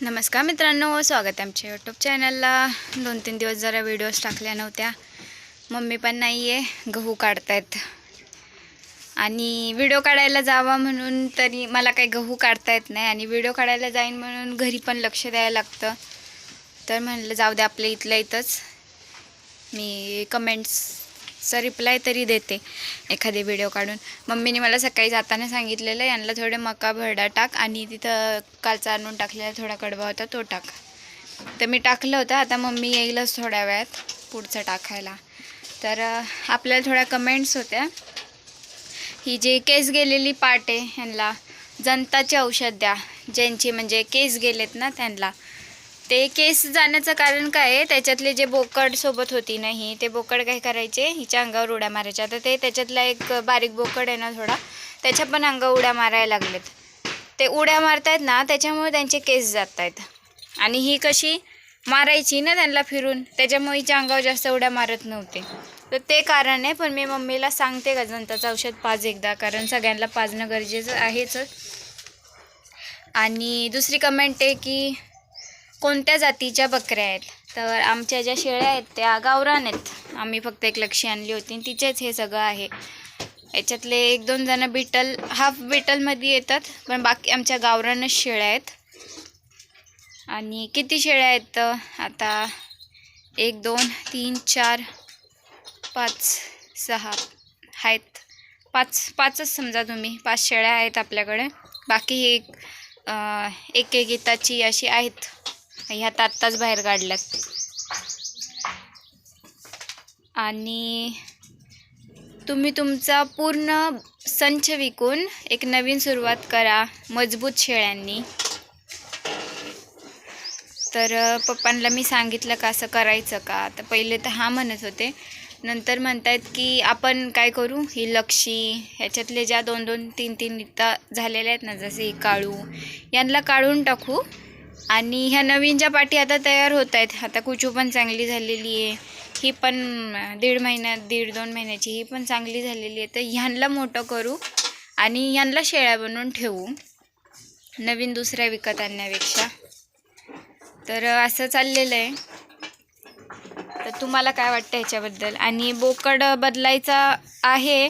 नमस्कार मित्रांनो, स्वागत आहे आमच्या यूट्यूब चॅनलला. 2-3 दिवस जरा व्हिडिओज टाकल्या नव्हत्या. मम्मी पण नाही आहे, गहू काढतायत आणि व्हिडिओ काढायला जावा म्हणून तरी मला काही गहू काढता येत नाही आणि व्हिडिओ काढायला जाईन म्हणून घरी पण लक्ष द्यायला लागतं. तर म्हणलं जाऊ दे, आपल्या इथल्या इथंच मी कमेंट्सचा रिप्लाय तरी देते एखादी व्हिडिओ काढून. मम्मीने मला सकाळी जाताना सांगितलेलं यांना थोडे मका भरडा टाक आणि तिथं कालचा आणून टाकलेला थोडा कडवा होता तो टाक. तर मी टाकलं होतं. आता मम्मी येईलच थोड्या वेळात पुढचं टाकायला. तर आपल्याला थोड्या कमेंट्स होत्या. ही जी केस गेलेली पाट आहे ह्यांना जंताचे औषध द्या, ज्यांची म्हणजे केस गेलेत ना त्यांना. ते केस जाण्याचं कारण काय आहे, त्याच्यातले जे बोकड सोबत होती ना ही, ते बोकड काय करायचे, हिच्या अंगावर उड्या मारायच्या. आता ते त्याच्यातला एक बारीक बोकड आहे ना थोडा, त्याच्या पण अंगावर उड्या मारायला लागलेत. ते उड्या मारतायत ना त्याच्यामुळे त्यांचे केस जात आहेत. आणि ही कशी मारायची ना त्यांना फिरून, त्याच्यामुळे हिच्या अंगावर जास्त उड्या मारत नव्हते. तर ते कारण आहे. पण मी मम्मीला सांगते का जंताचं औषध पाज एकदा, कारण सगळ्यांना पाजणं गरजेचं आहेच. आणि दुसरी कमेंट आहे की कोणत्या जातीच्या बकऱ्या आहेत. तर आमच्या ज्या शेळ्या आहेत त्या गावरान आहेत. आम्ही फक्त एक लक्षी आणली होती आणि तिचेच हे सगळं आहे. याच्यातले 1-2 जण बिटल, हाफ बिटलमध्ये येतात, पण बाकी आमच्या गावरानच शेळ्या आहेत. आणि किती शेळ्या आहेत आता, 1 2 3 4 5 6 आहेत. 5च समजा तुम्ही, 5 शेळ्या आहेत आपल्याकडे. बाकी एक गीताची अशी आहेत. ह्या आत्ताच बाहेर काढल्यात. आणि तुम्ही तुमचा पूर्ण संच विकून एक नवीन सुरुवात करा मजबूत शेळ्यांनी. तर पप्पांना मी सांगितलं का असं करायचं का. तर पहिले तर हा म्हणत होते, नंतर म्हणतायत की आपण काय करू, ही लक्षी ह्याच्यातले ज्या 2-2 3-3 इथं झालेल्या आहेत ना, जसे ही काळू, यांना काढून टाकू. आणि ह्या नवीन ज्या पाटी आता तयार होत आहेत, आता कुचू पण चांगली झालेली आहे, ही पण 1.5-2 महिन्याची, ही पण चांगली झालेली आहे. तर ह्यांना मोठं करू आणि ह्यांना शेळ्या बनवून ठेवू नवीन दुसऱ्या विकत आणण्यापेक्षा. तर असं चाललेलं आहे. तर तुम्हाला काय वाटतं ह्याच्याबद्दल. आणि बोकड बदलायचा आहे,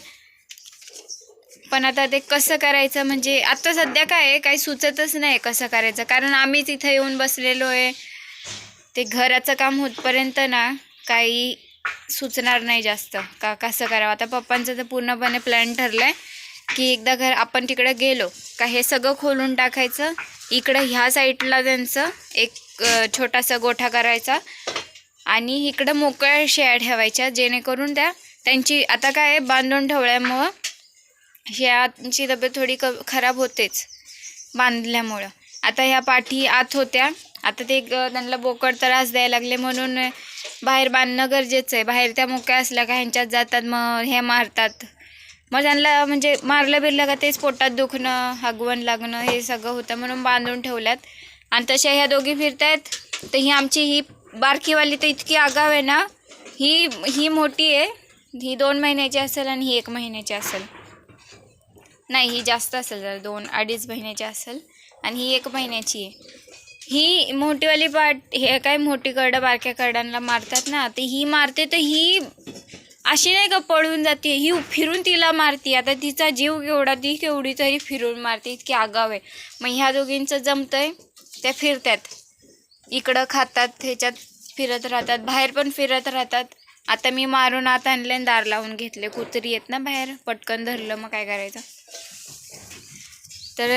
पण आता ते कसं करायचं, म्हणजे आता सध्या काय आहे, काही सुचतच नाही कसं करायचं. कारण आम्हीच इथं येऊन बसलेलो आहे. ते घराचं काम होतपर्यंत ना काही सुचणार नाही जास्त का कसं करावं. आता पप्पांचं तर पूर्णपणे प्लॅन ठरलं आहे की एकदा आपण तिकडे गेलो का हे सगळं खोलून टाकायचं. इकडं ह्या साईडला त्यांचं एक छोटासा गोठा करायचा आणि इकडं मोकळ्या शेळ्या ठेवायच्या, जेणेकरून त्यांची आता काय बांधून ठेवल्यामुळं शेळ्यांची तब्येत थोडी खराब होतेच बांधल्यामुळं. आता ह्या पाठी आत होत्या, आता ते त्यांना बोकड त्रास द्यायला लागले म्हणून बाहेर बांधणं गरजेचं आहे. बाहेर त्या मोकळ्या असल्या का ह्यांच्यात जातात, मग हे मारतात. मग त्यांना म्हणजे मारलं बिरलं का तेच पोटात दुखणं, हगवण लागणं हे सगळं होतं, म्हणून बांधून ठेवल्यात. आणि तशा ह्या दोघी फिरतायत. तर ही आमची ही बारकीवाली तर इतकी आगाव आहे ना, ही मोठी आहे, ही 2 महिन्याची असेल आणि ही 1 महिन्याची असेल. नाही, ही जास्त असेल, जरा 2-2.5 महिन्याची असेल आणि ही 1 महिन्याची आहे. ही मोठीवाली हे काय मोठी करडं बारक्या करडांना मारतात ना, ते ही मारते. तर ही अशी नाही का पळून जाते, ही फिरून तिला मारते. आता तिचा जीव केवढा, ती केवढी तरी फिरून मारते, इतकी आगाव आहे. मग ह्या दोघींचं जमतंय, त्या फिरतात, इकडं खातात, ह्याच्यात फिरत राहतात, बाहेर पण फिरत राहतात. आता मी मारून आत आणले आणि दार लावून घेतले. कुत्री येत ना बाहेर, पटकन धरलं मग काय करायचं. तर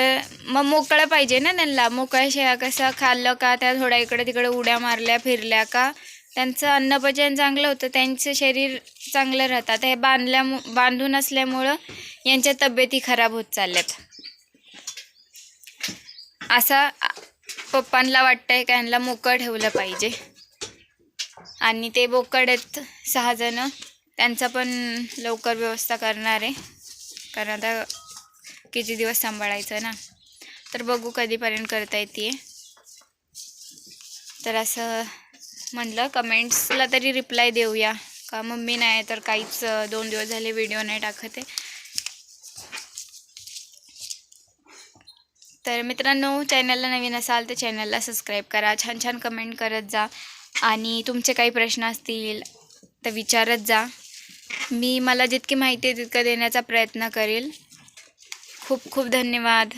मग मोकळं पाहिजे ना त्यांना. मोकळ्या शेळ्या कसं खाल्लं का त्या थोड्या इकडे तिकडे उड्या मारल्या फिरल्या का त्यांचं अन्नपचन चांगलं होतं, त्यांचं शरीर चांगलं राहतात. हे बांधून असल्यामुळं यांच्या तब्येती खराब होत चालल्यात. असा पप्पांना वाटतंय का यांना मोकळं ठेवलं पाहिजे. आणि ते बोकड आहेत 6 जण, त्यांचा पण लवकर व्यवस्था करणार आहे, कारण आता किती दिवस सांभाळायचं ना. तर बघू कधीपर्यंत करता येते. तर असं म्हटलं कमेंट्सला तरी रिप्लाय देऊया का. मम्मी नाही तर काहीच 2 दिवस झाले व्हिडिओ नाही टाकत आहे. तर मित्रांनो, चॅनलला नवीन असाल तर चॅनलला सबस्क्राईब करा, छान छान कमेंट करत जा आणि तुमचे काही प्रश्न असतील तर विचारत जा. मी मला जितकी माहिती आहे तितकं देण्याचा प्रयत्न करेल. खूप खूप धन्यवाद.